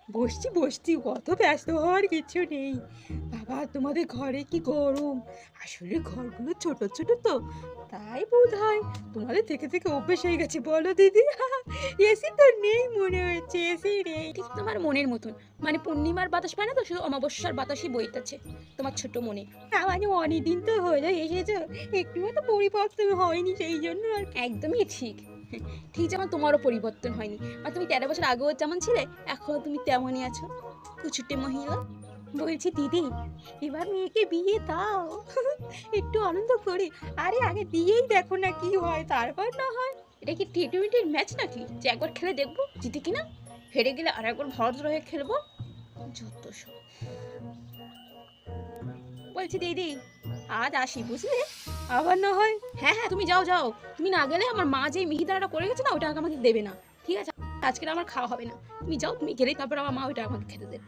বসছি বসছি, অত ব্যস্ত হওয়ার কিছু নেই। বাবা তোমাদের ঘরে কি গরম! আসলে ঘরগুলো ছোট ছোট তো, তাই বোধ হয় তোমাদের থেকে থেকে অভ্যেস হয়ে গেছে, বলো দিদি? এসি তো নেই, মনে হচ্ছে এসি নেই। ঠিক তোমার মনের মতন, মানে পূর্ণিমার বাতাস পায় না তো, শুধু অমাবস্যার বাতাসই বইতেছে তোমার ছোট মনে। মানে অনেকদিন তো হলো এসেছো, একটুও তো পরিবর্তন হয়নি, সেই জন্য আর কি। একদমই ঠিক। ঠিক যেমন তোমারও পরিবর্তন হয়নি, আর তুমি 13 বছর আগেও যেমন ছিলে, এখনো তুমি তেমনই আছো, কুচুটে মহিলা। বলছি দিদি, এবার মেয়েকে বিয়ে দাও, একটু আনন্দ করি। আরে আগে দিয়েই দেখো না কি হয়, তারপর না হয়। এটা কি টি-20 ম্যাচ নাকি যে একবার খেলে দেখবো জিতে কিনা, হেরে গেলে আর একবার ভারত হয়ে খেলবো? যত সব। বলছি দিদি, আজ আসি বুঝলে, আবার না হয়। হ্যাঁ হ্যাঁ, তুমি যাও যাও। তুমি না গেলে আমার মা যে মিহিদানাটা করে গেছে না, ওটা আমাকে দেবে না। ঠিক আছে, আজকে আমার খাওয়া হবে না। তুমি যাও, তুমি গেলেই তারপর আমার মা ওইটা আমাকে খেতে দেবে।